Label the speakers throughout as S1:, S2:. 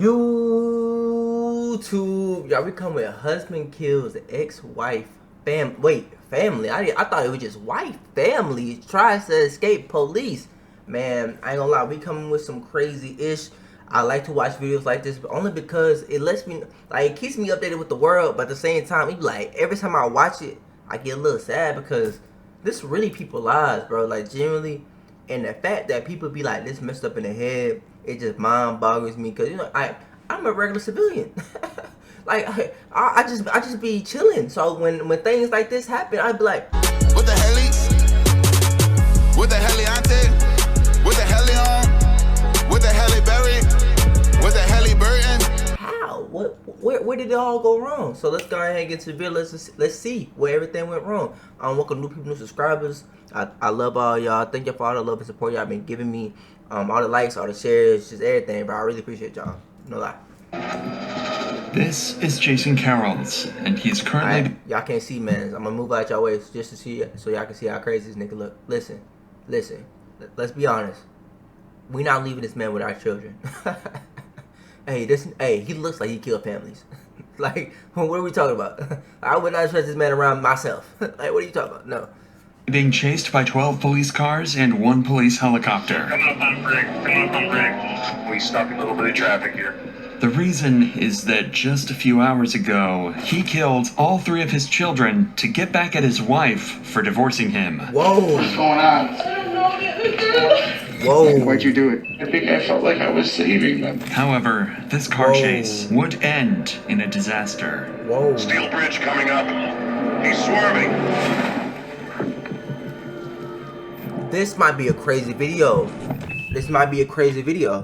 S1: YouTube, y'all, we come with husband kills ex-wife family. I thought it was just wife. Family tries to escape police. Man, I ain't gonna lie, we coming with some crazy ish. I like to watch videos like this, but only because it lets me, like, it keeps me updated with the world. But at the same time, like, every time I watch it, I get a little sad because this really people's lives, bro. Like, generally. And the fact that people be like this messed up in the head, it just mind boggles me. Cause I'm a regular civilian. Like I just be chilling. So when things like this happen, I'd be like,
S2: what the hell? What the heliante? What the helion? What the heliberry? What the heliburton?
S1: How? Where did it all go wrong? So let's go ahead and get to the video. Let's see where everything went wrong. Welcome new people, new subscribers. I love all y'all. Thank you for all the love and support y'all been giving me. All the likes, all the shares, just everything, bro. I really appreciate y'all. No lie.
S3: This is Jason Carroll's, and he's currently...
S1: Y'all can't see, man. I'm gonna move out y'all way just to see it, so y'all can see how crazy this nigga look. Listen. Let's be honest. We not leaving this man with our children. Hey, he looks like he killed families. Like, what are we talking about? I would not trust this man around myself. Like, what are you talking about? No.
S3: Being chased by 12 police cars and 1 police helicopter.
S4: Coming up on break. We stuck a little bit of traffic here.
S3: The reason is that just a few hours ago, he killed all 3 of his children to get back at his wife for divorcing him.
S1: Whoa.
S5: What's going on?
S6: I don't know what to do.
S1: Whoa.
S5: Why'd you do it? I think I felt like I was saving them.
S3: However, this car chase would end in a disaster.
S1: Whoa.
S4: Steel bridge coming up. He's swerving.
S1: This might be a crazy video.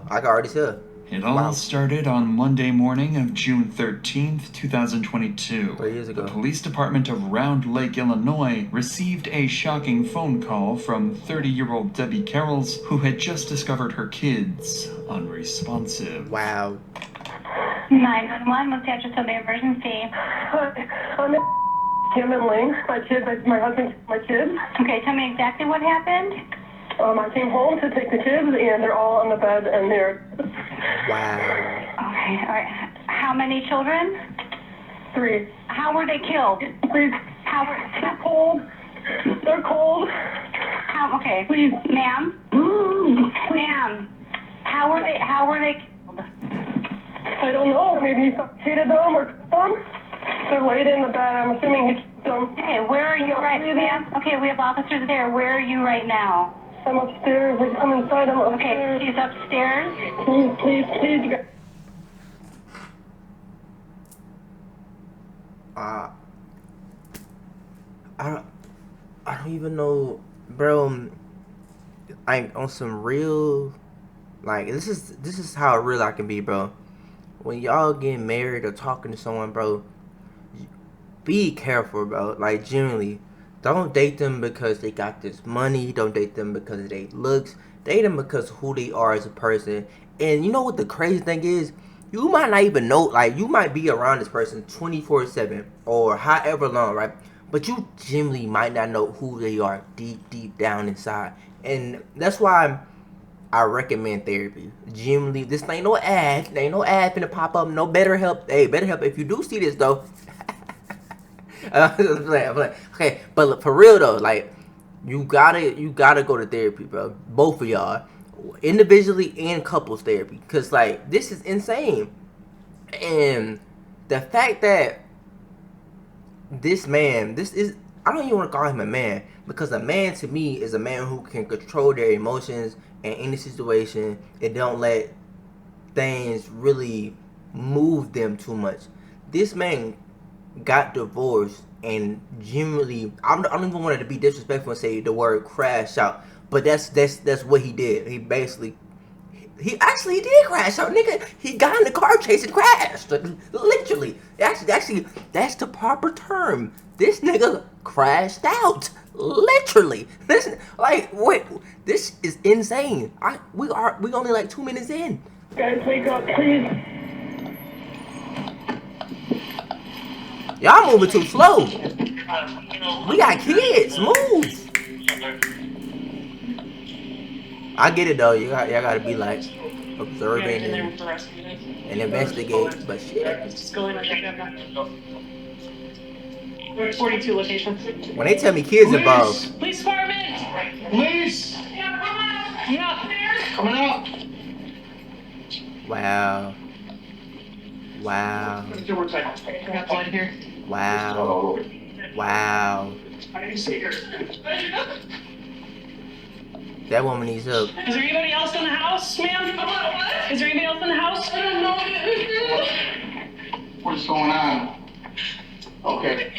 S1: I can already tell.
S3: It all started on Monday morning of June 13th, 2022.
S1: 3 years ago.
S3: The police department of Round Lake, Illinois received a shocking phone call from 30-year-old Debbie Carrolls, who had just discovered her kids unresponsive.
S1: Wow.
S7: 911, what's the address of the emergency?
S6: I'm in Kim and Ling. My husband, my kids.
S7: Okay, tell me exactly what happened.
S6: I came home to take the kids, and they're all on the bed, and they're...
S1: Wow.
S7: Okay, all right. How many children?
S6: 3.
S7: How were they killed?
S6: Please. They're cold. They're cold.
S7: Okay.
S6: Please.
S7: Ma'am? Ma'am, how were they killed?
S6: I don't know. Maybe he suffocated them or killed them. They're laid in the bed. I'm assuming he killed them.
S7: Okay, where are you right now, ma'am? Okay, we have officers there. Where are you right now?
S6: I'm upstairs. I'm inside. I'm upstairs.
S7: Okay, she's upstairs.
S6: Please, you guys.
S1: I don't even know, bro. I'm on some real, like, this is how real I can be, bro. When y'all getting married or talking to someone, bro, be careful, bro. Like, genuinely, don't date them because they got this money. Don't date them because of their looks. Date them because of who they are as a person. And you know what the crazy thing is? You might not even know, like, you might be around this person 24/7 or however long, right? But you genuinely might not know who they are deep down inside. And that's why I recommend therapy. Genuinely, this ain't no ad. There ain't no ad finna pop up. No BetterHelp. Hey, BetterHelp, if you do see this, though. Okay, but look, for real though, like, you gotta go to therapy, bro. Both of y'all, individually and couples therapy, cause like this is insane. And the fact that this man, I don't even want to call him a man, because a man to me is a man who can control their emotions in any situation and don't let things really move them too much. This man got divorced and genuinely, I don't even want it to be disrespectful and say the word crash out, but that's what he did. He actually did crash out, nigga. He got in the car chase and crashed, literally. Actually, that's the proper term. This nigga crashed out, literally. Listen, like, wait, this is insane. We only like 2 minutes in.
S6: Guys, wake up, please.
S1: Y'all moving too slow. We got kids. Move. I get it though. Y'all gotta be like, observing and investigate, but shit.
S6: Just go in and check it out. We're at 42 locations.
S1: When they tell me kids involved,
S6: Police department!
S5: Police!
S6: Yeah.
S5: Coming out!
S1: wow. Wow.
S6: I got the light here.
S1: Wow. Wow. That woman needs help.
S6: Is there anybody else in the house, ma'am? Is there anybody else in the house? I don't know.
S5: What is going on? Okay.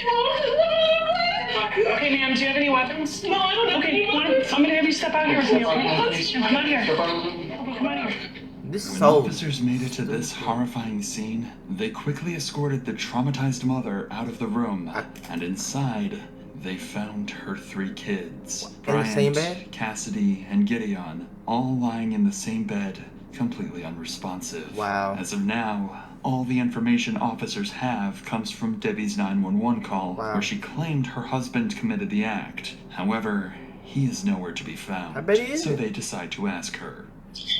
S6: Okay, ma'am, do you have any weapons? No, I don't. Okay, I'm gonna have you step out here with me, okay? Come out here. Come out here.
S1: This is
S3: When
S1: so.
S3: officers made it to this horrifying scene, they quickly escorted the traumatized mother out of the room, and inside, they found her 3 kids.
S1: In the same bed?
S3: Cassidy, and Gideon, all lying in the same bed, completely unresponsive.
S1: Wow.
S3: As of now, all the information officers have comes from Debbie's 911 call,
S1: Wow.
S3: where she claimed her husband committed the act. However, he is nowhere to be found.
S1: I bet he is.
S3: So they decide to ask her.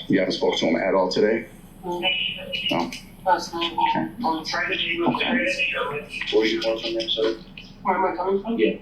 S8: You haven't spoken to him at all today? No?
S6: What are you calling from there, sir? Where am I coming from? Yeah.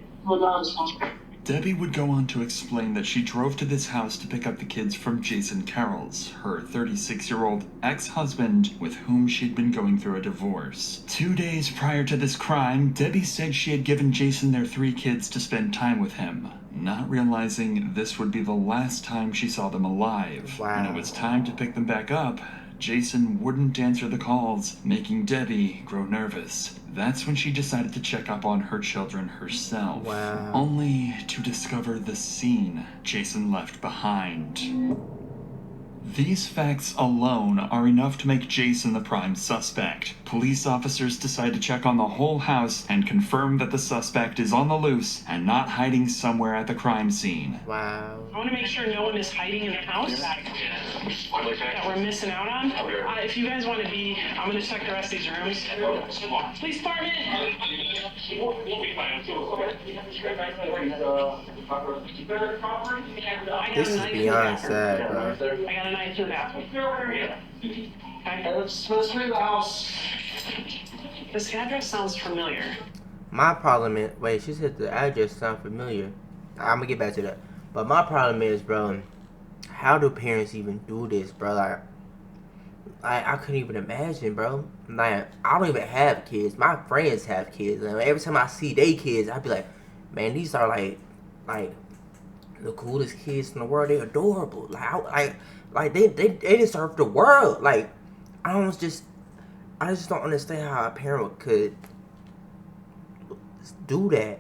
S3: Debbie would go on to explain that she drove to this house to pick up the kids from Jason Carroll's, her 36-year-old ex-husband with whom she'd been going through a divorce. 2 days prior to this crime, Debbie said she had given Jason their 3 kids to spend time with him, not realizing this would be the last time she saw them alive.
S1: Wow.
S3: When it was time to pick them back up, Jason wouldn't answer the calls, making Debbie grow nervous. That's when she decided to check up on her children herself.
S1: Wow.
S3: Only to discover the scene Jason left behind. These facts alone are enough to make Jason the prime suspect. Police officers decide to check on the whole house and confirm that the suspect is on the loose and not hiding somewhere at the crime scene.
S1: Wow.
S6: I want to make sure no one is hiding in the house that we're missing out on. If you guys want to be, I'm going to check the rest of these rooms. Police department!
S1: This is beyond sad, bro.
S6: I got a knife in the bathroom. Okay.
S5: Let's leave the house.
S6: This address sounds familiar.
S1: My problem is, wait, she said the address sound familiar. I'm gonna get back to that. But my problem is, bro, how do parents even do this, bro? Like I couldn't even imagine, bro. Like, I don't even have kids. My friends have kids. And every time I see their kids, I be like, man, these are like the coolest kids in the world. They're adorable. Like they deserve the world. Like, I just don't understand how a parent could do that.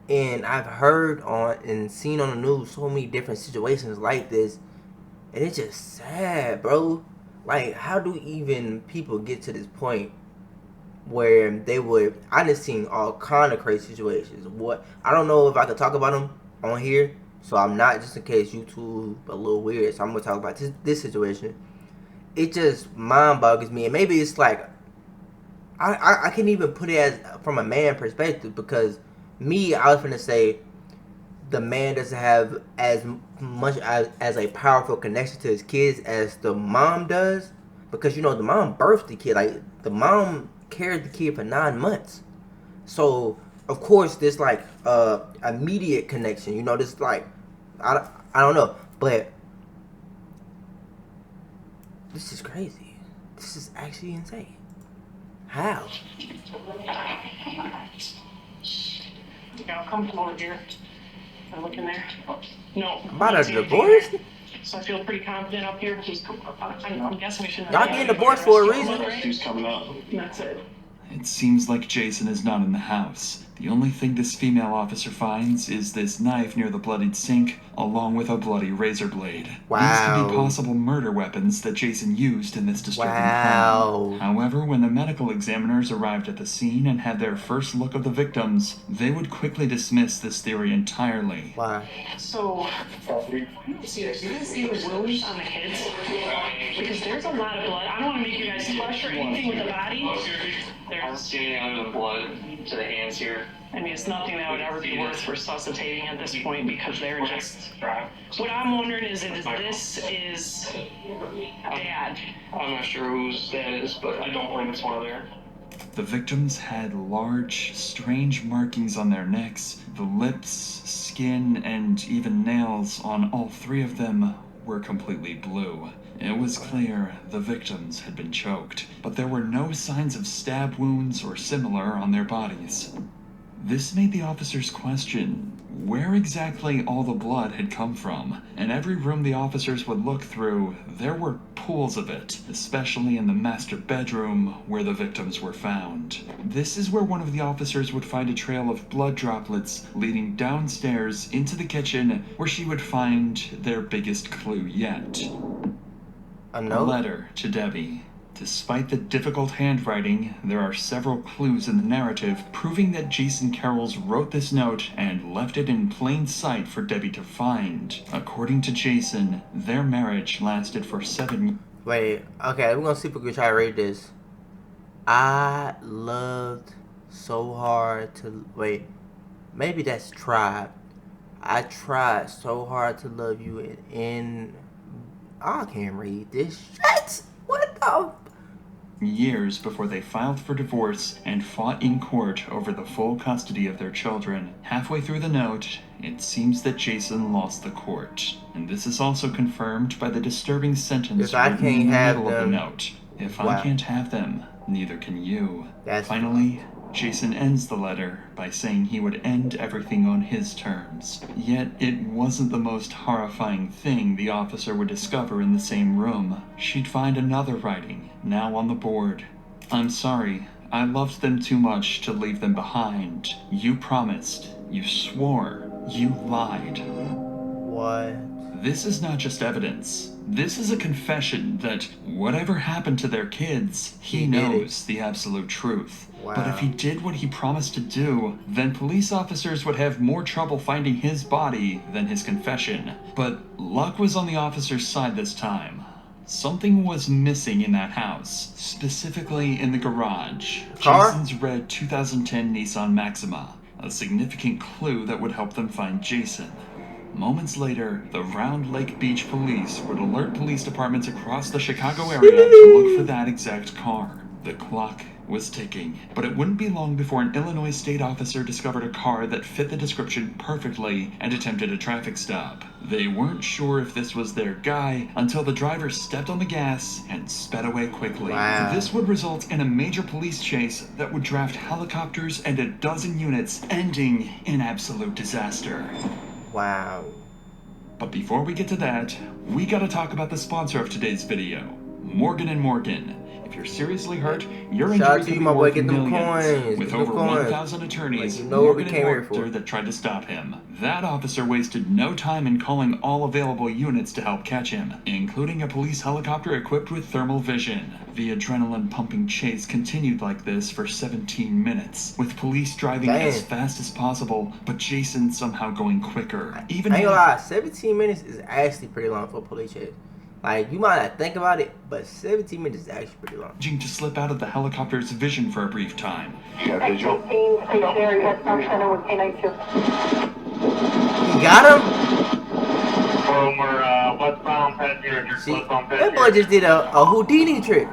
S1: And I've heard on and seen on the news so many different situations like this, and it's just sad, bro. Like, how do even people get to this point where they would? I just seen all kind of crazy situations. What, I don't know if I could talk about them on here, so I'm not, just in case YouTube a little weird. So I'm gonna talk about this situation. It just mind boggles me, and maybe it's like I can even put it as from a man perspective, because me, I was gonna say the man doesn't have as much as a powerful connection to his kids as the mom does, because you know the mom birthed the kid. Like, the mom carried the kid for 9 months, so of course there's like immediate connection. You know, this like I don't know, but this is crazy. This is actually insane. How?
S6: Yeah, I'll come over here. I look in there. No.
S1: About a divorce?
S6: So I feel pretty confident up here. I'm guessing we shouldn't.
S1: Y'all getting divorced for a reason?
S5: Who's coming up?
S6: That's it.
S3: It seems like Jason is not in the house. The only thing this female officer finds is this knife near the bloodied sink, along with a bloody razor blade.
S1: Wow.
S3: These could be possible murder weapons that Jason used in this disturbing
S1: Wow.
S3: crime. However, when the medical examiners arrived at the scene and had their first look of the victims, they would quickly dismiss this theory entirely.
S1: Why?
S6: So, you guys see the wounds on the kids? Because there's a lot of blood. I don't want to make you guys flesh or anything with the body?
S5: I don't see anything other than blood to the hands here.
S6: I mean, it's nothing that would ever be worth resuscitating at this point because they're just. What I'm wondering is if this is Dad.
S5: I'm not sure whose dad is, but I don't believe it's one of their.
S3: The victims had large, strange markings on their necks. The lips, skin, and even nails on all three of them were completely blue. It was clear the victims had been choked, but there were no signs of stab wounds or similar on their bodies. This made the officers question where exactly all the blood had come from. In every room the officers would look through, there were pools of it, especially in the master bedroom where the victims were found. This is where one of the officers would find a trail of blood droplets leading downstairs into the kitchen, where she would find their biggest clue yet.
S1: A
S3: A
S1: note?
S3: letter to Debbie. Despite the difficult handwriting, there are several clues in the narrative proving that Jason Carrolls wrote this note and left it in plain sight for Debbie to find. According to Jason, their marriage lasted for 7 years.
S1: Wait, okay, we're gonna see if we can try to read this. I loved so hard to. Wait, maybe that's tried. I tried so hard to love you and I can't read this shit. What the?
S3: Years before they filed for divorce and fought in court over the full custody of their children. Halfway through the note, it seems that Jason lost the court. And this is also confirmed by the disturbing sentence
S1: If I
S3: written in
S1: can't
S3: the
S1: have
S3: middle of the
S1: them,
S3: note. If
S1: wow.
S3: I can't have them, neither can you.
S1: That's
S3: Finally, Jason ends the letter by saying he would end everything on his terms. Yet it wasn't the most horrifying thing the officer would discover in the same room. She'd find another writing, now on the board. I'm sorry, I loved them too much to leave them behind. You promised, you swore, you lied.
S1: What?
S3: This is not just evidence. This is a confession that whatever happened to their kids, he
S1: He did it.
S3: knows the absolute truth.
S1: Wow.
S3: But if he did what he promised to do, then police officers would have more trouble finding his body than his confession. But luck was on the officer's side this time. Something was missing in that house, specifically in the garage.
S1: Car?
S3: Jason's red 2010 Nissan Maxima, a significant clue that would help them find Jason. Moments later, the Round Lake Beach police would alert police departments across the Chicago area to look for that exact car. The clock was ticking, but it wouldn't be long before an Illinois state officer discovered a car that fit the description perfectly and attempted a traffic stop. They weren't sure if this was their guy until the driver stepped on the gas and sped away quickly.
S1: Wow.
S3: This would result in a major police chase that would draft helicopters and a dozen units, ending in absolute disaster.
S1: Wow.
S3: But before we get to that, we gotta talk about the sponsor of today's video, Morgan & Morgan. If you're seriously hurt, your
S1: Shout out
S3: injury
S1: to
S3: could
S1: you,
S3: be
S1: my boy.
S3: worth
S1: Get them
S3: millions.
S1: coins.
S3: With
S1: Get them
S3: over
S1: coins.
S3: 1,000 attorneys,
S1: Like, you know what we
S3: Morgan
S1: came
S3: and
S1: here for.
S3: Morgan that tried to stop him. That officer wasted no time in calling all available units to help catch him, including a police helicopter equipped with thermal vision. The adrenaline-pumping chase continued like this for 17 minutes, with police driving
S1: Damn.
S3: as fast as possible, but Jason somehow going quicker. Even
S1: I ain't gonna
S3: after-
S1: lie, 17 minutes is actually pretty long for a police chase. Like, you might not think about it, but 17 minutes is actually pretty long.
S3: managing to slip out of the helicopter's vision for a brief time.
S7: X-15, stationary, Westbound Center with K92.
S1: You got him?
S4: We're westbound passenger,
S1: See,
S4: westbound
S1: that boy just did a Houdini trick.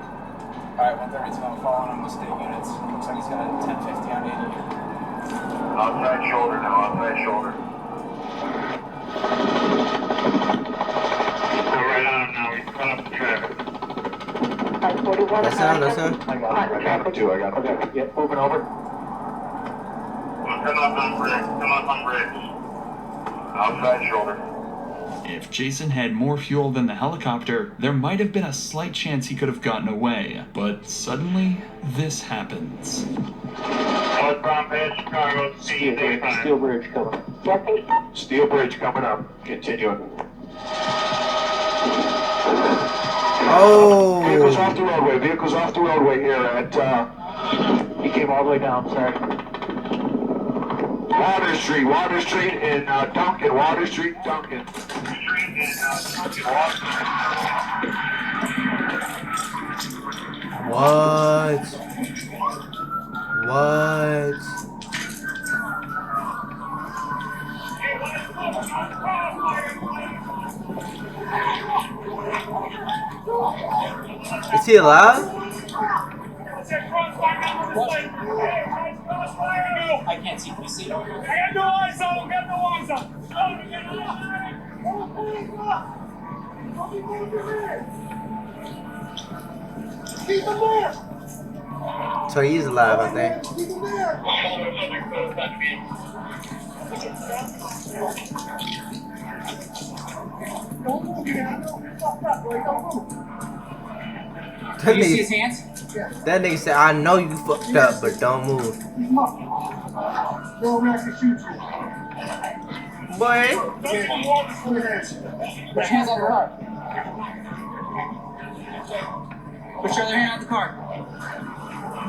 S9: Alright, 130's gonna fall on him with state units. Looks like he's got a 1050 on 80 here.
S4: Outside shoulder now, outside shoulder. Go right on him now, he's caught up the traffic.
S7: 41.
S1: That's him, that's him.
S8: I got him too, I got him.
S9: Okay, yep, moving over.
S4: Come up on bridge, come up on bridge. Outside shoulder.
S3: If Jason had more fuel than the helicopter, there might have been a slight chance he could have gotten away. But suddenly, this happens.
S4: Westbound past Chicago, C35.
S9: Steel bridge coming.
S4: Steel bridge coming up, continuing.
S1: Oh!
S4: Vehicles off the roadway here at,
S9: He came all the way down, sorry.
S4: Water Street in, Duncan, Water Street, Duncan.
S1: What? What? Is he alive?
S9: I can't see. Can you see?
S4: I got no eyes on him. Got no eyes on him. Keep him there.
S1: So he's alive, I think.
S4: Keep him there. Don't move, man. You're fucked up, boy. Don't move.
S9: Can you see his hands?
S1: That nigga said, I know you fucked up, but don't move.
S4: Keep him up. Throw him back to shoot you.
S1: Boy.
S4: Put your hands.
S9: Put your hands on the car. Put your other hand on the car.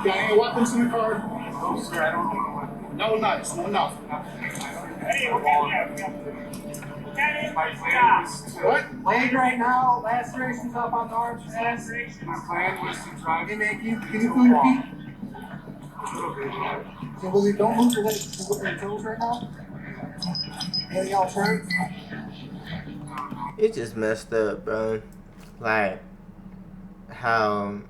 S4: Got any weapons in the car? No, sir. I don't know. No knives. No nothing. What?
S9: Leg right now. Lacerations up on the arms.
S4: My plan was to try to make you.
S9: Can you feel your feet?
S4: So will you don't move your toes right now? Anything else hurt?
S1: It just messed up, bro. Like, how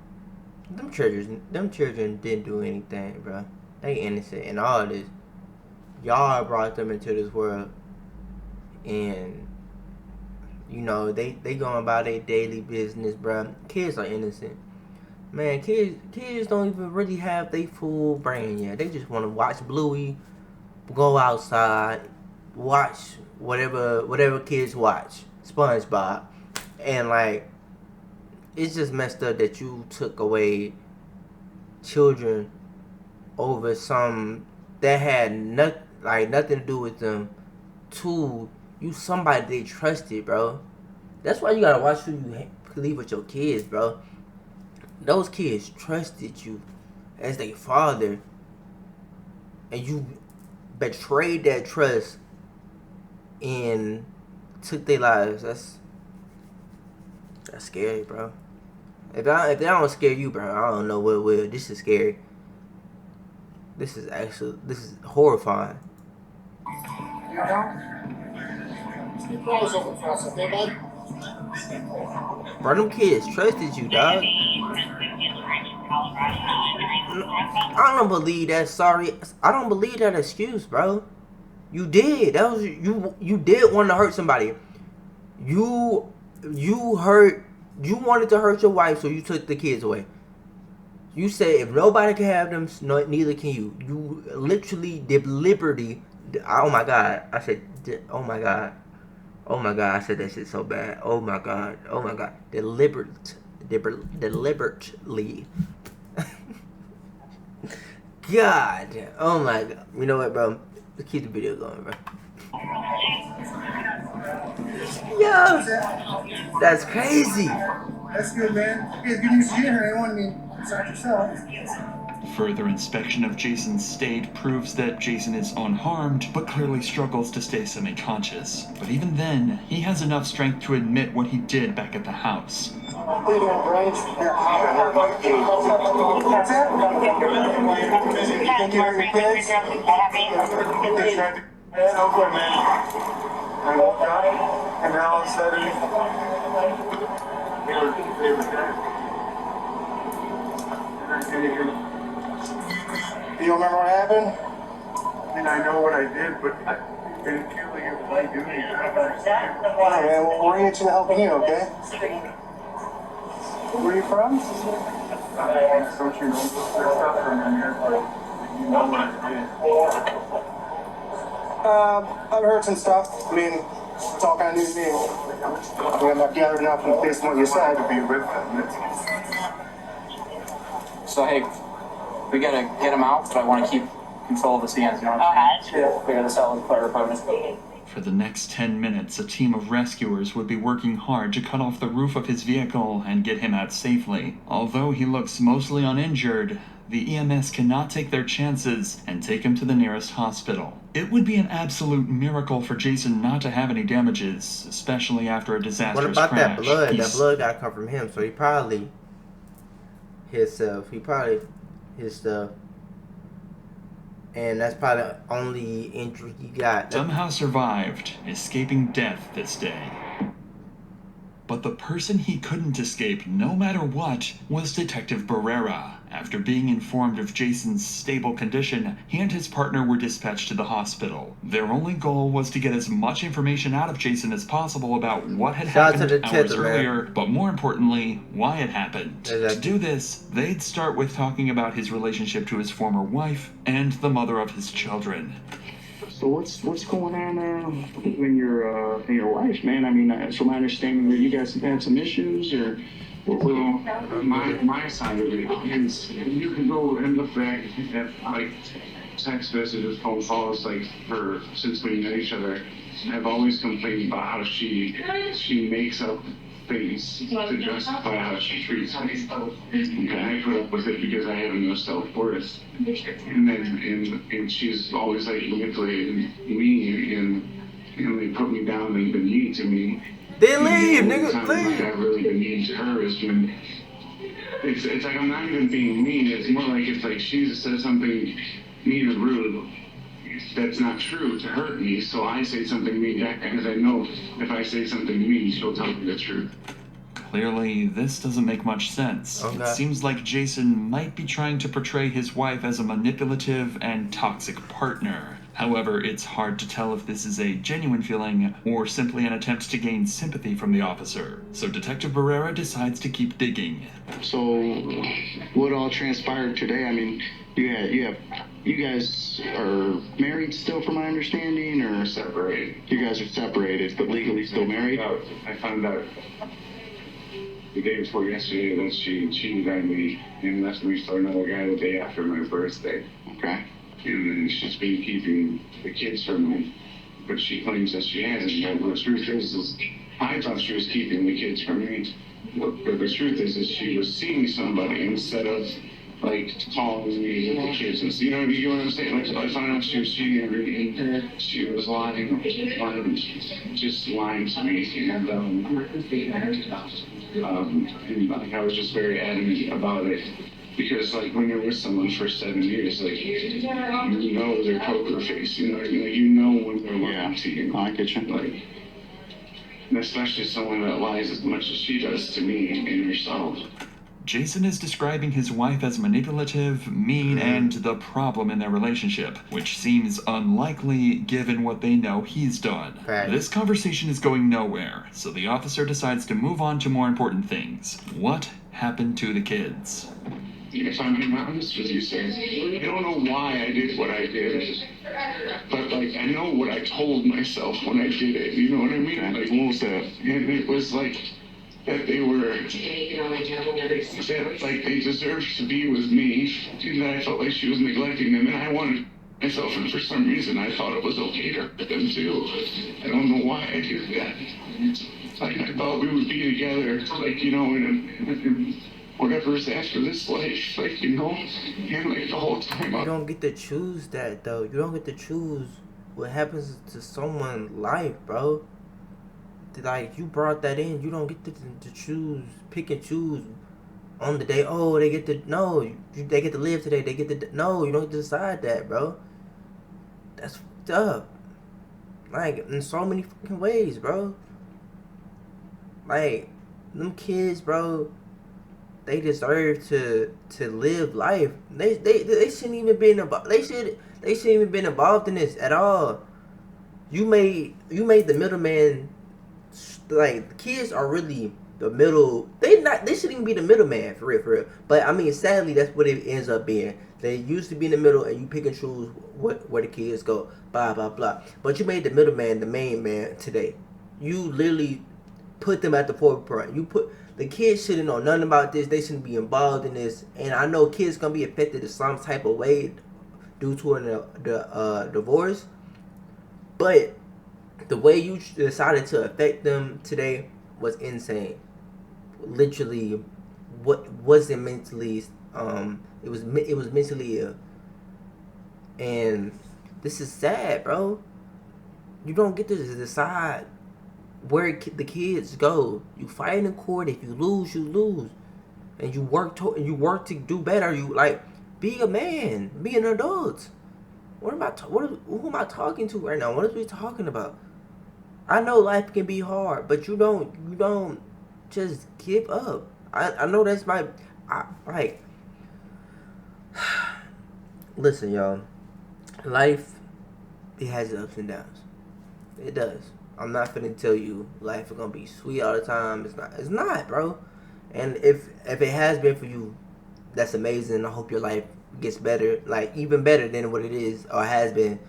S1: them children didn't do anything, bro. They innocent and all this. Y'all brought them into this world, and you know they going about their daily business, bro. Kids are innocent, man. Kids don't even really have their full brain yet. They just want to watch Bluey, go outside, watch whatever kids watch, SpongeBob, and like, it's just messed up that you took away children over some that had nothing to do with them to you, somebody they trusted, bro. That's why you gotta watch who you leave with your kids, bro. Those kids trusted you as their father, and you betrayed that trust and took their lives. That's scary, bro. If that don't scare you, bro, I don't know what will. This is scary. This is horrifying.
S4: You know? Keep your eyes open for us, okay, bud?
S1: Bro, them kids trusted you, dog. I don't believe that. Sorry, I don't believe that excuse, bro. You did. That was you did want to hurt somebody. You wanted to hurt your wife, so you took the kids away. You said if nobody can have them, neither can you. You literally deliberately. Oh my God! I said, oh my God. Oh my God! I said that shit so bad. Oh my God! Oh my God! Deliberately. God. Oh my God. You know what, bro? Let's keep the video going, bro. Yo, that's crazy.
S4: That's good, man. You guys good news to get here. I want to be inside yourself.
S3: Further inspection of Jason's state proves that Jason is unharmed, but clearly struggles to stay semi-conscious. But even then, he has enough strength to admit what he did back at the house.
S8: And now all of a sudden, you remember what happened? I mean, I know what I did, but I didn't feel like it was doing it. Alright, man, well, we're here to helping you, okay? Where are you from? Don't you know? There's stuff from here, but you know what I did. I've heard some stuff. I mean, it's all kind of new to me. I mean, I'm not gathered enough in the face of what you said. To be with them.
S9: So hey, we gotta get him out, but I want to keep control of the stands. You know what I'm saying? Clear this out with player opponents.
S3: For the next 10 minutes, a team of rescuers would be working hard to cut off the roof of his vehicle and get him out safely. Although he looks mostly uninjured, the EMS cannot take their chances and take him to the nearest hospital. It would be an absolute miracle for Jason not to have any damages, especially after a disastrous
S1: What about
S3: crash.
S1: that blood? That blood gotta come from him, so he probably himself. He probably his stuff. And that's probably the only injury he got.
S3: Somehow survived, escaping death this day. But the person he couldn't escape no matter what was Detective Barrera. After being informed of Jason's stable condition, he and his partner were dispatched to the hospital. Their only goal was to get as much information out of Jason as possible about what had happened hours earlier, but more importantly, why it happened. To do this, they'd start with talking about his relationship to his former wife and the mother of his children.
S10: So what's going on in your life, man? I mean, from my understanding, that you guys have had some issues, or
S4: well, my side of it is you can go and look back at like text messages, phone calls, like for since we know each other. I've always complained about how she makes up things to justify how she treats me. And I put up with it because I have no self-worth. And she's always like manipulating me and they put me down and been mean to me.
S1: They leave, nigga.
S4: Leave. I've really been mean to her has been. It's like I'm not even being mean. It's more like it's like she says something mean or rude that's not true to hurt me. So I say something mean back because I know if I say something mean, she'll tell me the truth.
S3: Clearly, this doesn't make much sense.
S1: Okay.
S3: It seems like Jason might be trying to portray his wife as a manipulative and toxic partner. However, it's hard to tell if this is a genuine feeling or simply an attempt to gain sympathy from the officer. So Detective Barrera decides to keep digging.
S10: So, what all transpired today? I mean, you guys are married still, from my understanding, or
S4: Separated.
S10: You guys are separated, but legally still married?
S4: I found out the day before yesterday that she cheated on me and left me for another guy the day after my birthday.
S10: Okay.
S4: And then she's been keeping the kids from me, but she claims that she hasn't. But the truth is I thought she was keeping the kids from me. But the truth is she was seeing somebody instead of like calling me with the kids. And you know what I'm saying? Like I found out she was cheating on me and she was lying, just lying to me. And like I was just very adamant about it. Because, like, when you're with someone for 7 years, like, you know their poker face, you know what I mean? Like, you know when they're lying to you.
S10: I get you.
S4: Like, and especially someone that lies as much as she does to me and herself.
S3: Jason is describing his wife as manipulative, mean, and the problem in their relationship, which seems unlikely given what they know he's done.
S1: Right.
S3: This conversation is going nowhere, so the officer decides to move on to more important things. What happened to the kids?
S4: If I'm being honest with you, sir, I don't know why I did what I did, but like I know what I told myself when I did it. You know what I mean?
S10: Okay.
S4: Like, what was that? And it was like that they were that like they deserved to be with me, and that I felt like she was neglecting them, and I wanted myself, and for some reason I thought it was okay to hurt them too. I don't know why I did that. Like I thought we would be together, like you know, in whatever's after this life, like, you know, and like the whole time.
S1: You don't get to choose that, though. You don't get to choose what happens to someone's life, bro. Like, you brought that in. You don't get to choose, pick and choose on the day. Oh, they get to, no, they get to live today. They get to, no, you don't get to decide that, bro. That's fucked up. Like, in so many fucking ways, bro. Like, them kids, bro, they deserve to live life. They shouldn't even been involved. They shouldn't even been involved in this at all. You made the middleman. Like, the kids are really the middle. They shouldn't even be the middleman for real. But I mean, sadly, that's what it ends up being. They used to be in the middle, and you pick and choose where the kids go. Blah blah blah. But you made the middleman the main man today. You literally put them at the forefront. You put the kids shouldn't know nothing about this. They shouldn't be involved in this. And I know kids gonna be affected in some type of way due to the divorce. But the way you decided to affect them today was insane. Literally, what wasn't mentally. It was mentally ill. And this is sad, bro. You don't get to decide where the kids go. You fight in court. If you lose, you lose. and you work to do better. You like be a man, be an adult. Who am I talking to right now? What are we talking about? I know life can be hard, but you don't just give up. I know that's like listen, y'all. Life, it has its ups and downs. It does. I'm not finna tell you life is gonna be sweet all the time. It's not. It's not, bro. And if it has been for you, that's amazing. I hope your life gets better, like even better than what it is or has been.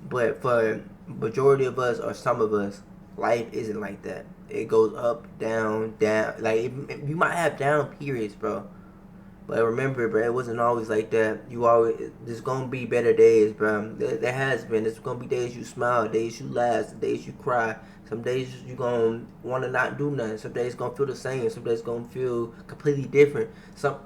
S1: But for majority of us or some of us, life isn't like that. It goes up, down, down. Like you might have down periods, bro. But remember, bro, it wasn't always like that. There's gonna be better days, bro. There has been. There's gonna be days you smile, days you laugh, days you cry. Some days you gonna wanna not do nothing. Some days gonna feel the same. Some days gonna feel completely different.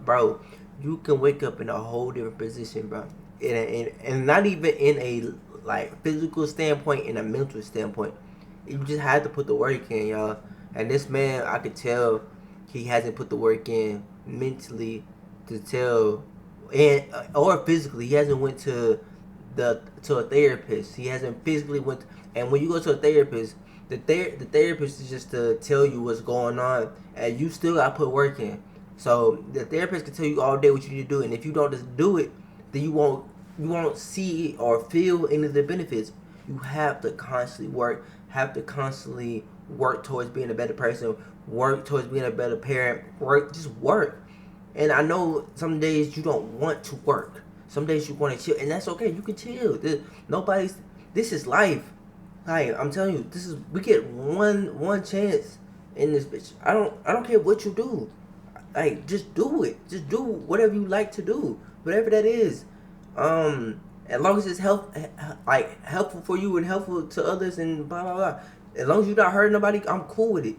S1: Bro, you can wake up in a whole different position, bro. And not even in a like physical standpoint, in a mental standpoint. You just have to put the work in, y'all. And this man, I could tell he hasn't put the work in mentally to tell, and or physically. He hasn't went to a therapist. He hasn't physically went. And when you go to a therapist, the therapist is just to tell you what's going on, and you still got to put work in. So the therapist can tell you all day what you need to do, and if you don't just do it, then you won't see or feel any of the benefits. You have to constantly work. Have to constantly work towards being a better person. Work towards being a better parent. Just work. And I know some days you don't want to work. Some days you want to chill, and that's okay. You can chill. This is life. Like I'm telling you, we get one chance in this bitch. I don't care what you do. Like just do it. Just do whatever you like to do, whatever that is. As long as it's helpful for you and helpful to others and blah blah blah. As long as you're not hurting nobody, I'm cool with it.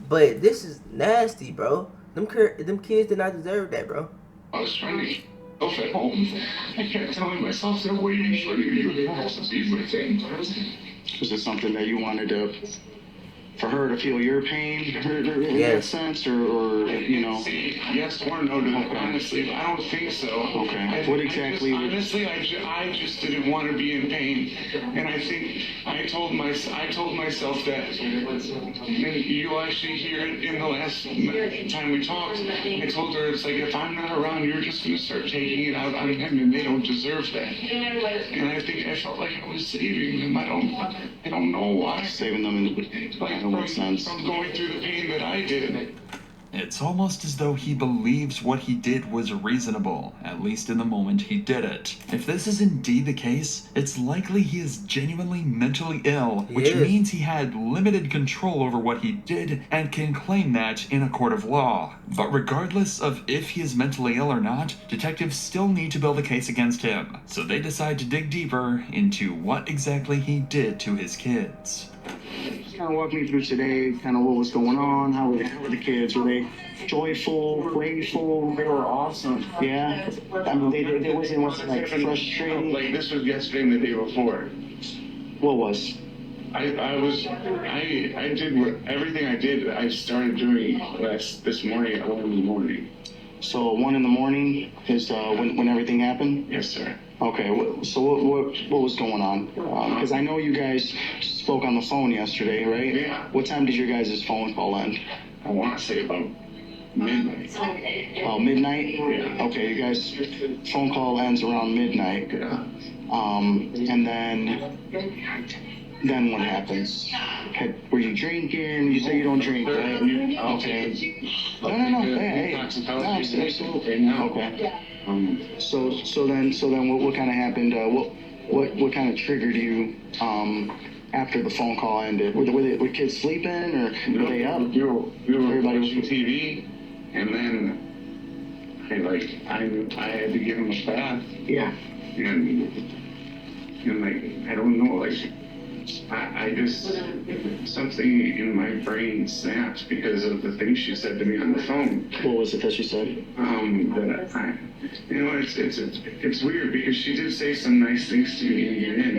S1: But this is nasty, bro. Them kids did not deserve that, bro.
S4: I was trying to go at home. I kept telling myself they're waiting for you. You have to be with them.
S10: Was it something that you wanted for her to feel your pain in that sense, or you know?
S4: Yes or no to that, honestly. I don't think so.
S10: Okay. What exactly?
S4: Honestly, I just didn't want to be in pain, and I think I told myself that. And you actually hear it in the last time we talked. I told her it's like if I'm not around, you're just gonna start taking it out on him, and they don't deserve that. And I think I felt like I was saving them. I don't know why.
S10: Saving them in what sense?
S4: From going through the pain that I did.
S3: It's almost as though he believes what he did was reasonable, at least in the moment he did it. If this is indeed the case, it's likely he is genuinely mentally ill, which means he had limited control over what he did and can claim that in a court of law. But regardless of if he is mentally ill or not, detectives still need to build a case against him, so they decide to dig deeper into what exactly he did to his kids.
S10: Kind of walk me through today, kind of what was going on, how were the kids? Were they joyful, playful?
S4: They were awesome.
S10: Yeah? I mean, they wasn't like frustrating?
S4: Like, this was yesterday and the day before.
S10: What was?
S4: I did everything I did, I started doing this morning at 1 in the morning.
S10: So 1 in the morning is when everything happened?
S4: Yes, sir.
S10: Okay, so what was going on? Because I know you guys spoke on the phone yesterday, right?
S4: Yeah.
S10: What time did your guys' phone call end?
S4: I want to say about midnight.
S10: Oh, midnight?
S4: Yeah.
S10: Okay, you guys' phone call ends around midnight.
S4: Yeah.
S10: And then what happens? Were you drinking? You say you don't drink, right? Okay. No. Hey. No, absolutely. Okay. So then what kind of happened? What kind of triggered you after the phone call ended? Were kids sleeping or were they up?
S4: We were watching TV, and then I had to give him a bath.
S10: Yeah.
S4: And I don't know, I just, something in my brain snapped because of the things she said to me on the phone.
S10: What was it that she said?
S4: It's weird because she did say some nice things to me in the end.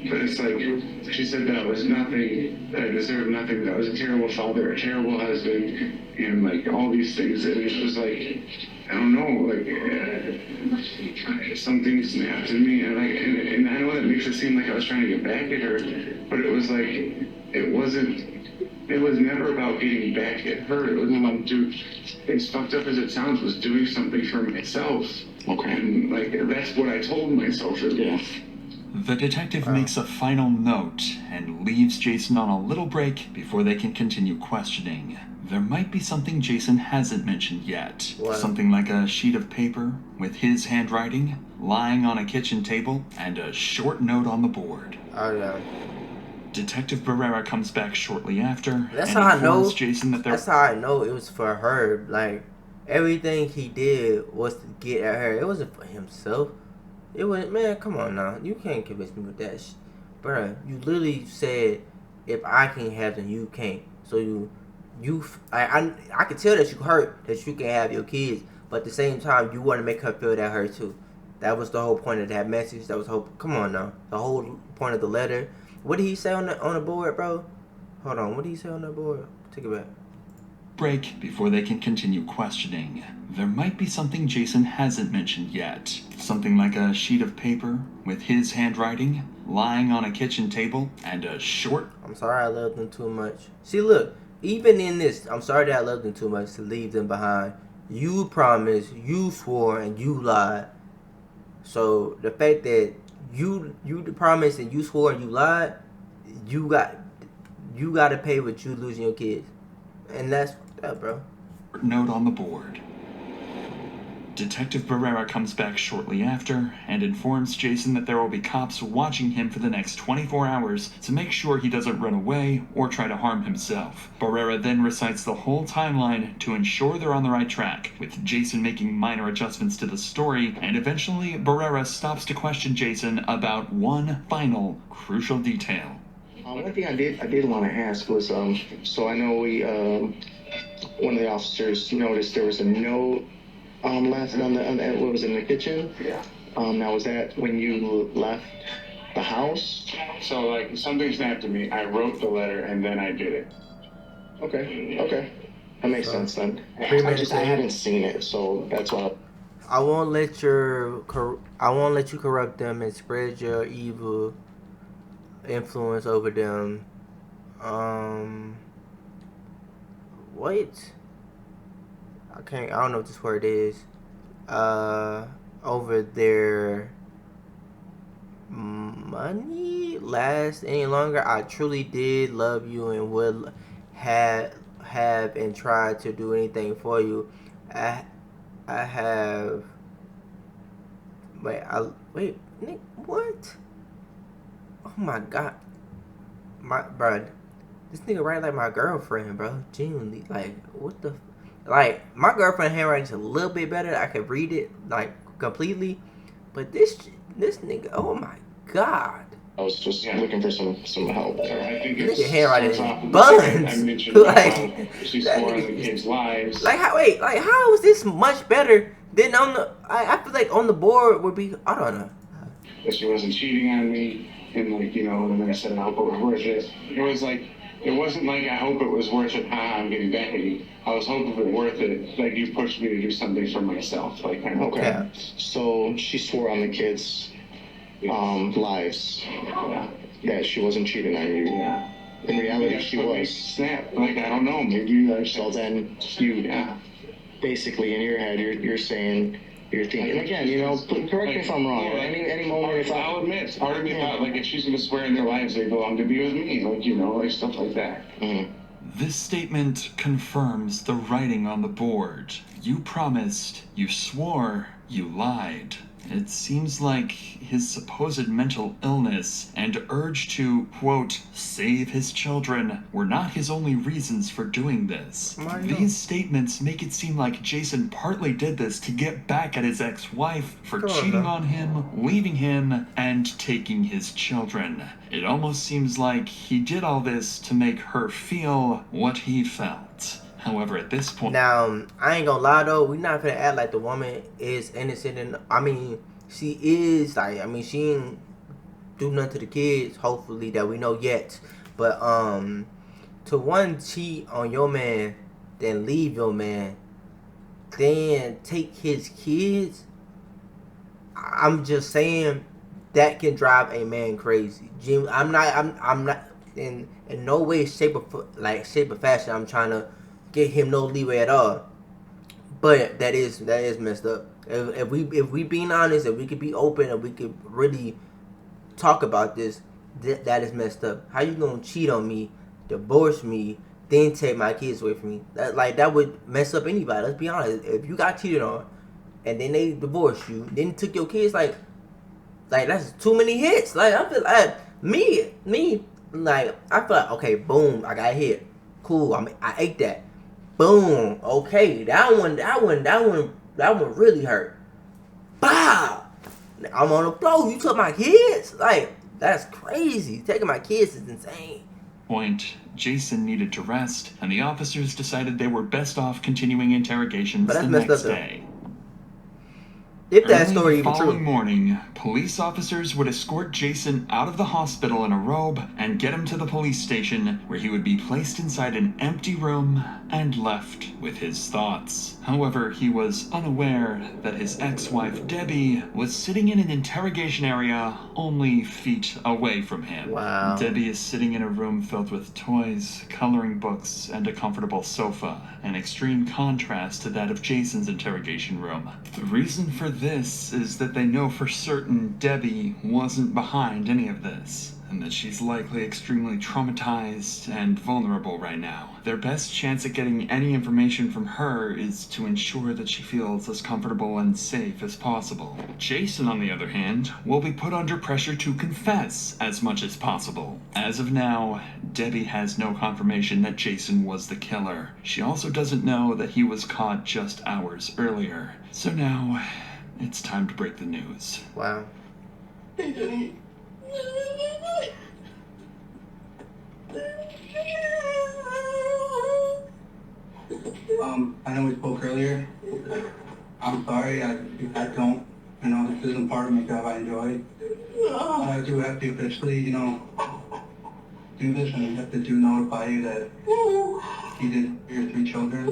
S4: But it's like, she said that was nothing, that I deserved nothing, that I was a terrible father, a terrible husband, and like all these things. And it was like, I don't know, like something snapped in me, and I know that makes it seem like I was trying to get back at her, but it was like, it was never about getting back at her. It was about as fucked up as it sounds, was doing something for myself.
S10: Okay.
S4: And like, that's what I told myself.
S10: Yeah.
S3: The detective makes a final note and leaves Jason on a little break before they can continue questioning. There might be something Jason hasn't mentioned yet.
S1: What?
S3: Something like a sheet of paper with his handwriting lying on a kitchen table and a short note on the board.
S1: Oh yeah.
S3: Detective Barrera comes back shortly after
S1: That's
S3: and
S1: how I know.
S3: informs Jason that
S1: That's how I know it was for her. Like everything he did was to get at her. It wasn't for himself. It was, man. Come on now. You can't convince me with that, bruh. You literally said, if I can't have them, you can't. So I could tell that you hurt that you can have your kids, but at the same time you want to make her feel that hurt too. That was the whole point of that message. That was whole. Come on now. The whole point of the letter. What did he say on the board, bro? Hold on. What did he say on the board? Take it back.
S3: Break before they can continue questioning. There might be something Jason hasn't mentioned yet. Something like a sheet of paper with his handwriting lying on a kitchen table and a short...
S1: I'm sorry I loved them too much. See, look. Even in this, I'm sorry that I loved them too much to leave them behind. You promised, you swore, and you lied. So the fact that you promised and you swore and you lied, you got to pay with you losing your kids, and that's that, bro.
S3: Note on the board. Detective Barrera comes back shortly after and informs Jason that there will be cops watching him for the next 24 hours to make sure he doesn't run away or try to harm himself. Barrera then recites the whole timeline to ensure they're on the right track, with Jason making minor adjustments to the story, and eventually Barrera stops to question Jason about one final crucial detail.
S10: One thing I did want to ask was, so I know one of the officers noticed there was a note left on what was in the kitchen.
S4: Yeah.
S10: Now was that when you left the house?
S4: So like, something snapped at me. I wrote the letter and then I did it.
S10: Okay. That makes sense then. I haven't seen it, so that's why.
S1: I won't let you corrupt them and spread your evil influence over them. Wait. I don't know what this word is. Over their money last any longer. I truly did love you and would have and try to do anything for you. I have. Wait, Nick, what? Oh my god, bro, this nigga write like my girlfriend, bro. Genuinely, like, what the. Like, my girlfriend handwriting's a little bit better. I could read it, like, completely. But this nigga, oh my god.
S10: I was just looking for some help.
S4: I think
S1: This
S4: it's
S1: nigga handwriting
S4: on top
S1: is
S4: of
S1: buns.
S4: I mentioned
S1: Like,
S4: she's
S1: that
S4: for
S1: nigga-
S4: the kids' lives.
S1: Like, how is this much better than on the, I feel like on the board would be, I don't know.
S4: That she wasn't cheating on me, and like, you know, and then I said I hope it was worth it. It was like, it wasn't like I hope it was worth it, I'm getting back at you. I was hoping it was worth it, like you pushed me to do something for myself, like kind of.
S10: Okay.
S1: Yeah.
S10: So she swore on the kids' lives that she wasn't cheating on you.
S4: Yeah.
S10: In reality, she was.
S4: Snap, like, I don't know, maybe I
S10: So then you, basically in your head, you're saying, you're thinking, again, you know, correct me if I'm wrong. Any moment if
S4: I'll admit, part of me thought, like, if she's gonna swear in their lives, they belong to be with me, like, you know, like stuff like that.
S10: Mm-hmm.
S3: This statement confirms the writing on the board. You promised, you swore, you lied. It seems like his supposed mental illness and urge to, quote, save his children were not his only reasons for doing this. These statements make it seem like Jason partly did this to get back at his ex-wife for cheating on him, leaving him, and taking his children. It almost seems like he did all this to make her feel what he felt. However, at this point...
S1: Now, I ain't gonna lie though, we not gonna act like the woman is innocent, and I mean, she is, like, I mean, she ain't do nothing to the kids, hopefully, that we know yet. But to one cheat on your man, then leave your man, then take his kids. I'm just saying that can drive a man crazy. Jim, I'm not in no way, shape or fashion. I'm trying to get him no leeway at all. But that is messed up. If we being honest, if we could be open, and we could really talk about this, that is messed up. How you gonna cheat on me, divorce me, then take my kids away from me? That would mess up anybody. Let's be honest. If you got cheated on, and then they divorced you, then took your kids, like that's too many hits. Like I feel like me, like I feel like, okay, boom, I got hit. Cool, I ate that. Boom, okay, that one really hurt. Bah, I'm on the floor. You took my kids. Like that's crazy. Taking my kids is insane.
S3: Jason needed to rest, and the officers decided they were best off continuing interrogations the next day.
S1: If that story
S3: even true. The following morning, police officers would escort Jason out of the hospital in a robe and get him to the police station, where he would be placed inside an empty room and left with his thoughts. However, he was unaware that his ex-wife Debbie was sitting in an interrogation area only feet away from him.
S1: Wow.
S3: Debbie is sitting in a room filled with toys, coloring books, and a comfortable sofa, an extreme contrast to that of Jason's interrogation room. The reason for this is that they know for certain Debbie wasn't behind any of this, and that she's likely extremely traumatized and vulnerable right now. Their best chance at getting any information from her is to ensure that she feels as comfortable and safe as possible. Jason, on the other hand, will be put under pressure to confess as much as possible. As of now, Debbie has no confirmation that Jason was the killer. She also doesn't know that he was caught just hours earlier. So now, it's time to break the news.
S1: Wow.
S8: Hey, Jenny. I know we spoke earlier. I'm sorry, I don't, this isn't part of my job I enjoy. I do have to officially, do this, and I have to notify you that you did your 3 children.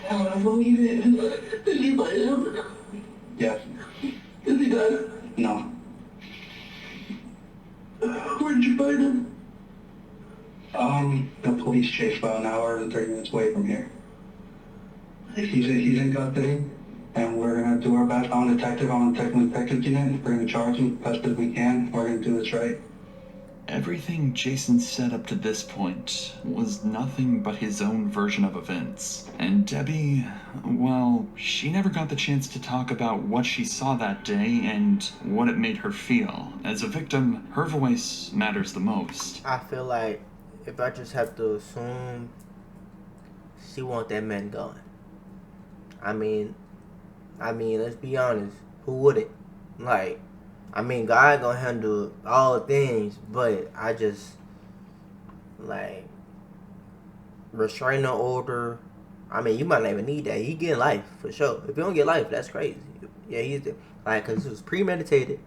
S8: I don't believe it. Did you find him? Yes. Is he dead? No. Where did you find him? The police chased about an hour and 30 minutes away from here. He's in custody, and we're gonna do our best. I'm a detective on the detective unit. We're gonna charge him as best as we can. We're gonna do this right.
S3: Everything Jason said up to this point was nothing but his own version of events. And Debbie, well, she never got the chance to talk about what she saw that day and what it made her feel. As a victim, her voice matters the most.
S1: I feel like if I just have to assume, she want that man gone. I mean, let's be honest. Who wouldn't? God gonna handle all things, but I just, restraining order. You might not even need that. He getting life, for sure. If you don't get life, that's crazy. Yeah, he's, because it was premeditated.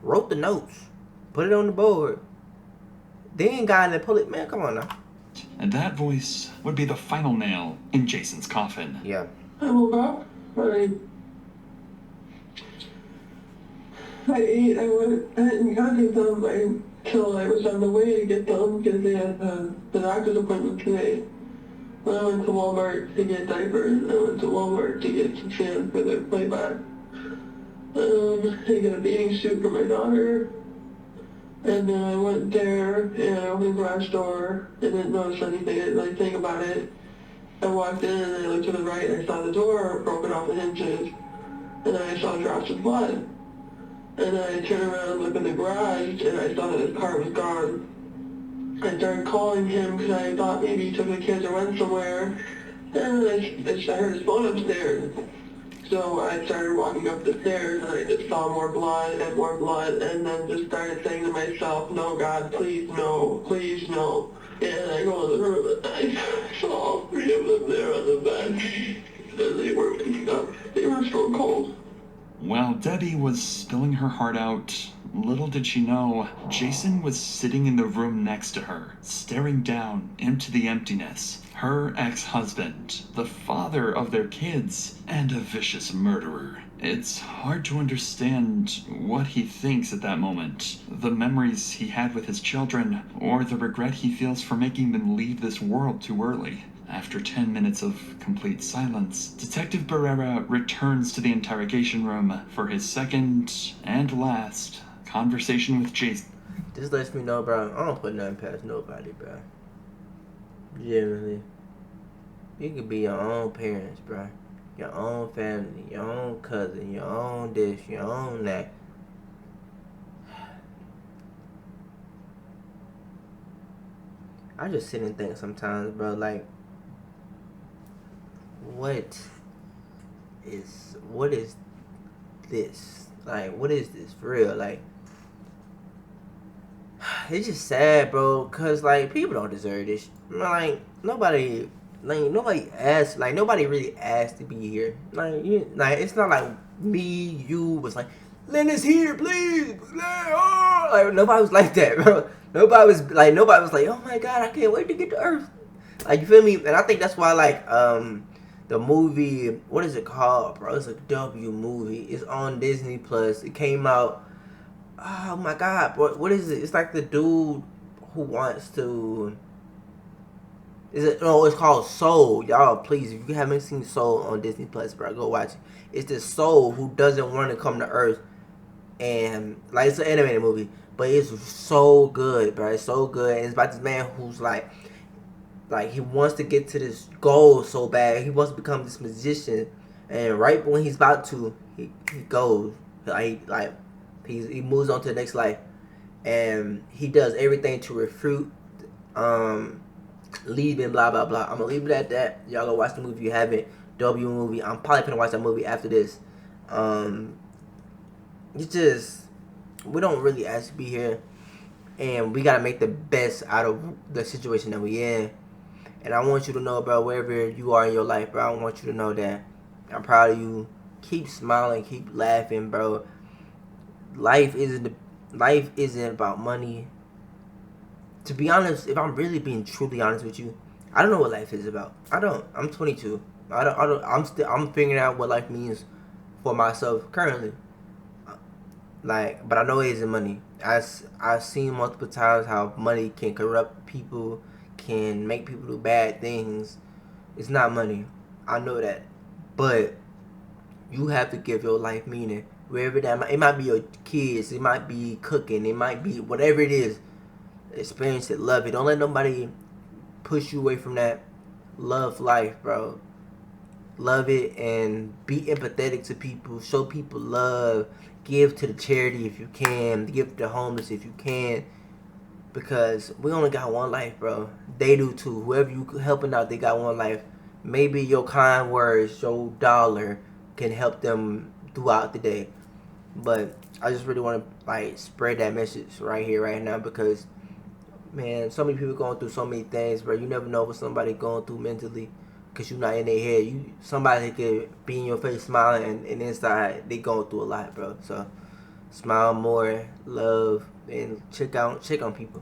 S1: Wrote the notes. Put it on the board. Then got in the police. Man, come on now.
S3: And that voice would be the final nail in Jason's coffin.
S1: Yeah.
S8: I woke up, I ate, I didn't contact them until I was on the way to get them because they had the doctor's appointment today. I went to Walmart to get diapers. I went to Walmart to get some sand for their playback. I got a bathing suit for my daughter. And then I went there and I opened the garage door and didn't notice anything. I didn't really think about it. I walked in and I looked to the right and I saw the door broken off the hinges. And then I saw drops of blood. And then I turned around and looked in the garage and I saw that his car was gone. I started calling him because I thought maybe he took the kids or went somewhere. And then I heard his phone upstairs. So I started walking up the stairs and I just saw more blood and then just started saying to myself, no God, please no, please no. And I go in the room and I saw all 3 of them there on the bed. And they were waking up. They were so cold.
S3: While Debbie was spilling her heart out, little did she know, Jason was sitting in the room next to her, staring down into the emptiness. Her ex-husband, the father of their kids, and a vicious murderer. It's hard to understand what he thinks at that moment, the memories he had with his children, or the regret he feels for making them leave this world too early. After 10 minutes of complete silence, Detective Barrera returns to the interrogation room for his second and last conversation with Jason.
S1: This lets me know, bro, I don't put nothing past nobody, bro. Generally. You could be your own parents, bro. Your own family, your own cousin, your own this, your own that. I just sit and think sometimes, bro, like, what is this? Like, what is this for real? Like, it's just sad, bro, cause like people don't deserve this. Like nobody asked. Like nobody really asked to be here. Like it's not like me, you was like, Lynn is here, please. Like nobody was like that, bro. Nobody was like, oh my god, I can't wait to get to Earth. Like you feel me? And I think that's why like the movie, what is it called, bro? It's a W movie. It's on Disney Plus. It came out. Oh my god, what is it? It's like the dude who wants to. It's called Soul. Y'all, please, if you haven't seen Soul on Disney Plus, bro, go watch it. It's this soul who doesn't want to come to Earth, and like it's an animated movie, but it's so good, bro. It's so good, and it's about this man who's like he wants to get to this goal so bad. He wants to become this magician, and right when he's about to, he goes he moves on to the next life, and he does everything to refute leaving, blah blah blah. I'm gonna leave it at that. Y'all go watch the movie if you haven't. W movie. I'm probably gonna watch that movie after this. It's just, we don't really ask to be here, and we gotta make the best out of the situation that we in. And I want you to know, bro, wherever you are in your life, bro, I want you to know that I'm proud of you. Keep smiling, keep laughing, bro. Life isn't about money. To be honest, if I'm really being truly honest with you, I don't know what life is about. I don't. I'm 22. I'm figuring out what life means for myself currently. Like, but I know it isn't money. I've seen multiple times how money can corrupt people, can make people do bad things. It's not money. I know that. But you have to give your life meaning. Wherever that it might be your kids, it might be cooking, it might be whatever it is. Experience it, love it. Don't let nobody push you away from that. Love life, bro. Love it and be empathetic to people. Show people love. Give to the charity if you can. Give to the homeless if you can. Because we only got one life, bro. They do too. Whoever you helping out, they got one life. Maybe your kind words, your dollar can help them throughout the day. But I just really want to like spread that message right here, right now, because man, so many people going through so many things, bro. You never know what somebody going through mentally, because you're not in their head. Somebody could be in your face smiling, and inside they going through a lot, bro. So smile more, love, and check on people.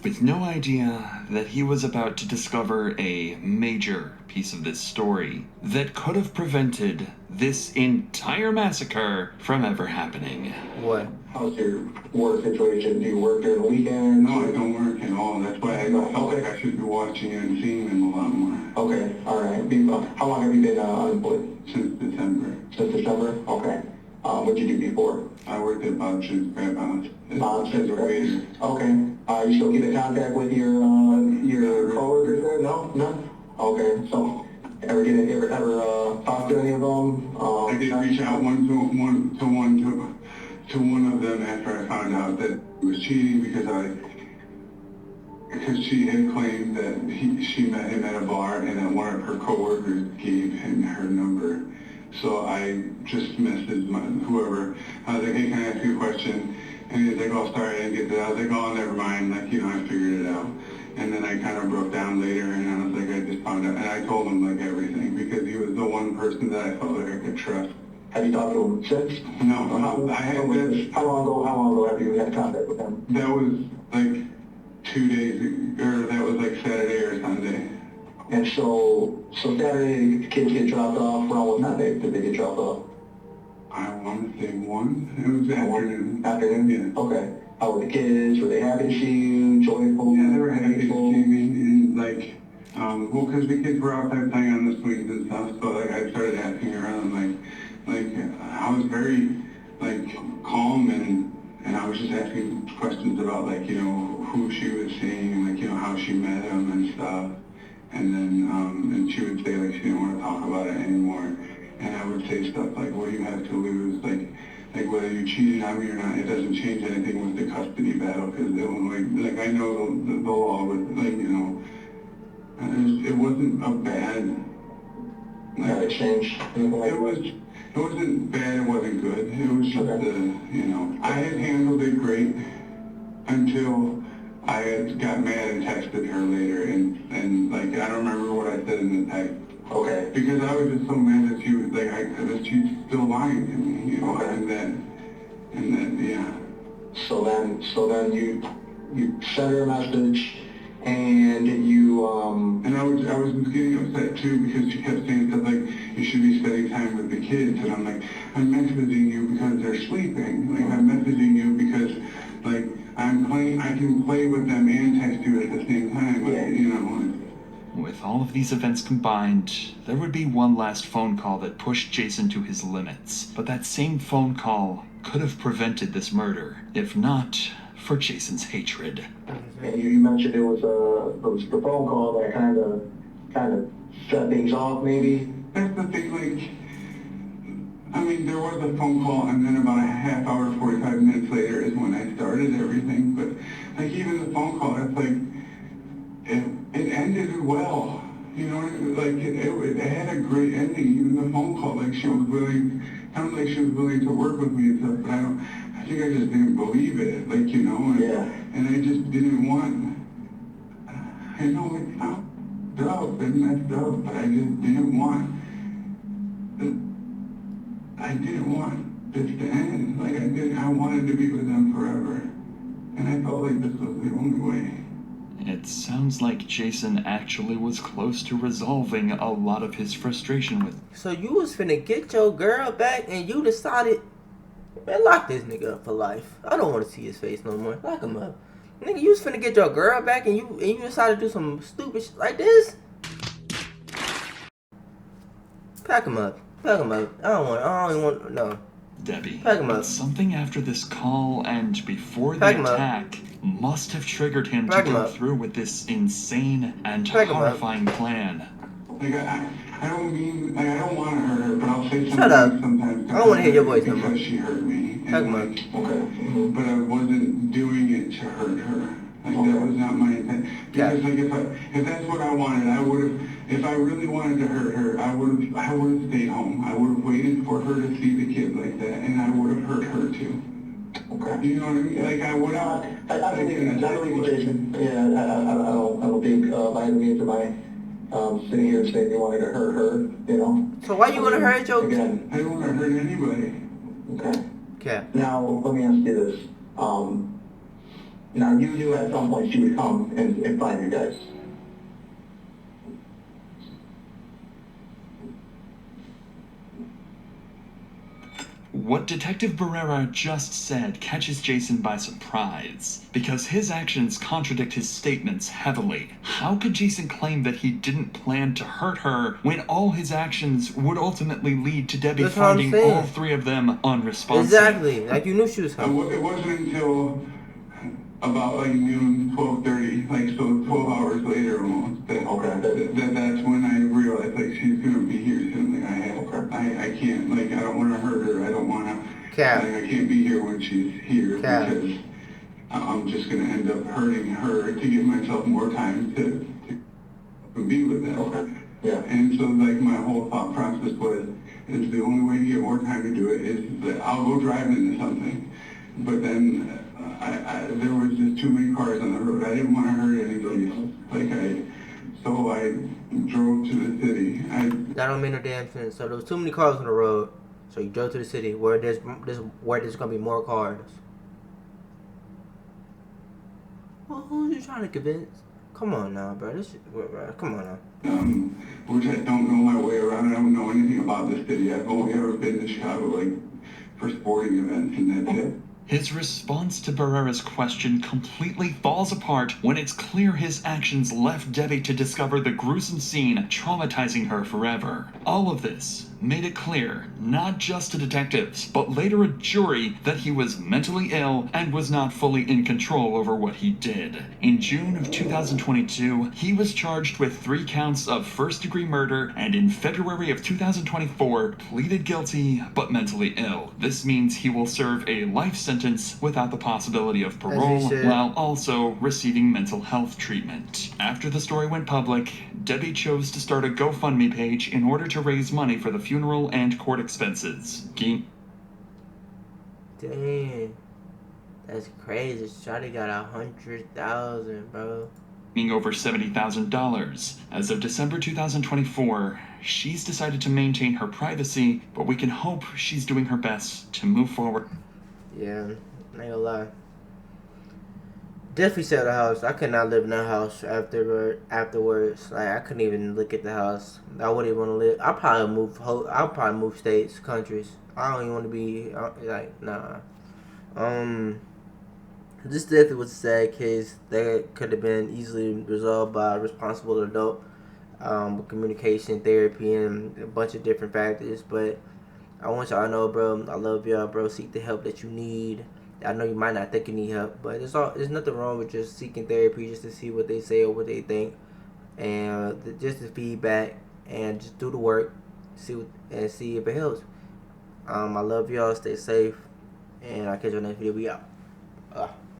S3: With no idea that he was about to discover a major piece of this story that could have prevented this entire massacre from ever happening.
S1: What?
S8: How's your work situation? Do you work during the weekend? No, I don't work at all. That's why I felt like I should be watching and seeing them a lot more. Okay, all right. How long have you been unemployed? Since December. Since December? Okay. What'd you do before? I worked at Bob's Crab House. Bob's as a waiter. Okay. You still keep in contact with your coworkers there? No? Okay. So, ever talk to any of them? I did reach out to one of them after I found out that he was cheating because she had claimed that she met him at a bar and that one of her coworkers gave him her number. So I just messaged whoever. I was like, hey, can I ask you a question? And he's like, oh, sorry, I didn't get that. I was like, oh, never mind. Like, I figured it out. And then I kind of broke down later, and I was like, I just found out. And I told him, like, everything, because he was the one person that I felt like I could trust.
S10: Have you talked to him since?
S8: No, how long ago have you had contact with him? That was like 2 days ago, or that was like Saturday or Sunday.
S10: And so Saturday, the kids get dropped off. Around what time did they get dropped off?
S8: I want to say 1. It was afternoon.
S10: Afternoon?
S8: Yeah.
S10: Okay. How were the kids? Were they happy to see you? Joyful?
S8: Yeah, they were happy to see me, and like, well, because the kids were outside playing on the swings and stuff, so like I started asking around, like I was very like calm, and I was just asking questions about like, you know, who she was seeing and like, you know, how she met him and stuff, and then and she would say like she didn't want to talk about it anymore, and I would say stuff like, what do you have to lose, like whether you cheated on me or not, it doesn't change anything with the custody battle, because Illinois, like I know the law with, like, you know, it wasn't a bad, like,
S10: exchange.
S8: It wasn't bad, it wasn't good. It was just, you know, I had handled it great until I had got mad and texted her later, and like, I don't remember what I said in the text.
S10: Okay.
S8: Because I was just so mad that she was, like, that she's still lying to me, you know, and then, yeah.
S10: So then you sent her a message, and you,
S8: And I was getting upset too, because she kept saying stuff like, you should be spending time with the kids, and I'm like, I'm messaging you because they're sleeping, like, I'm messaging you because, like, I can play with them and text you at the same time, like, you know.
S3: With all of these events combined, there would be one last phone call that pushed Jason to his limits. But that same phone call could have prevented this murder, if not for Jason's hatred.
S10: And you mentioned it was the phone call that kind of set things off, maybe.
S8: That's the thing, like, I mean, there was a phone call, and then about a half hour, 45 minutes later is when I started everything. But like, even the phone call, it's like, it ended well, you know, like it had a great ending. Even the phone call, like, she was willing, sounded like she was willing to work with me and stuff, but I think I just didn't believe it, like, you know, and I just didn't want, I know it sounds up and messed up, but I just didn't want this to end. Like, I wanted to be with them forever, and I felt like this was the only way.
S3: It sounds like Jason actually was close to resolving a lot of his frustration with...
S1: So you was finna get your girl back and you decided, man, lock this nigga up for life. I don't want to see his face no more. Lock him up. Nigga, you was finna get your girl back and you decided to do some stupid shit like this? Pack him up. Pack him up. I don't even want, no.
S3: Debbie,
S1: Pack him up.
S3: but something after this call and before the attack must have triggered him to go through with this insane and horrifying plan.
S8: Like, I don't mean, like, I don't want to hurt her, but I'll say
S1: Shut up.
S8: sometimes.
S1: I don't want to hear your voice no more.
S8: Because she hurt me.
S1: Pack him up.
S8: Okay. But I wasn't doing it to hurt her. Like, that was not my intent. Because, like, if that's what I wanted, I would have, if I really wanted to hurt her, I would have stayed home. I would have waited for her to see the kid like that, and I would have hurt her too. Okay. You know what I mean? Like, I would have.
S10: I believe you, Jason. Yeah, I don't think by any means am I sitting here saying you wanted to hurt her, you know?
S1: So why you gonna hurt your...
S8: Again, I don't want to hurt anybody.
S10: Okay.
S1: Okay.
S10: Now, let me ask you this. Now, you knew at some point she would come and find you guys.
S3: What Detective Barrera just said catches Jason by surprise, because his actions contradict his statements heavily. How could Jason claim that he didn't plan to hurt her when all his actions would ultimately lead to Debbie finding all three of them unresponsive?
S1: Exactly, like you knew she was coming.
S8: It wasn't until about like noon, 12:30, like so 12 hours later almost, that's when I realized like she's gonna be here soon. Like I can't, like, I don't want to hurt her. I don't want to, like, I can't be here when she's here because I'm just gonna end up hurting her to give myself more time to be with them. Okay. Yeah. And so like my whole thought process was, is the only way to get more time to do it is that I'll go drive into something, but then there was just too many cars on the road. I didn't want to hurt anybody else. So I drove to the city. That
S1: don't make no damn sense. So there was too many cars on the road. So you drove to the city where there's gonna be more cars. Well, who are you trying to convince? Come on now, bro. Come on now.
S11: Which I don't know my way around. I don't know anything about this city. I've only ever been to Chicago, like, for sporting events, and that's it.
S3: His response to Barrera's question completely falls apart when it's clear his actions left Debbie to discover the gruesome scene, traumatizing her forever. All of this made it clear, not just to detectives, but later a jury, that he was mentally ill and was not fully in control over what he did. In June of 2022, he was charged with 3 counts of first-degree murder, and in February of 2024, pleaded guilty but mentally ill. This means he will serve a life sentence without the possibility of parole, while also receiving mental health treatment. After the story went public, Debbie chose to start a GoFundMe page in order to raise money for the funeral and court expenses.
S1: Damn. That's crazy. Shawty got 100,000, bro.
S3: Over $70,000. As of December 2024, she's decided to maintain her privacy, but we can hope she's doing her best to move forward.
S1: Yeah, I ain't gonna lie. Definitely sell the house. I could not live in that house afterwards. Like, I couldn't even look at the house. I wouldn't even want to live. I'll probably move states, countries. I don't even want to be like, nah. This definitely was a sad case that could have been easily resolved by a responsible adult, with communication, therapy, and a bunch of different factors. But I want y'all to know, bro, I love y'all, bro. Seek the help that you need. I know you might not think you need help, but there's nothing wrong with just seeking therapy just to see what they say or what they think, and just the feedback, and just do the work, see if it helps. I love y'all. Stay safe, and I'll catch you on the next video. We out.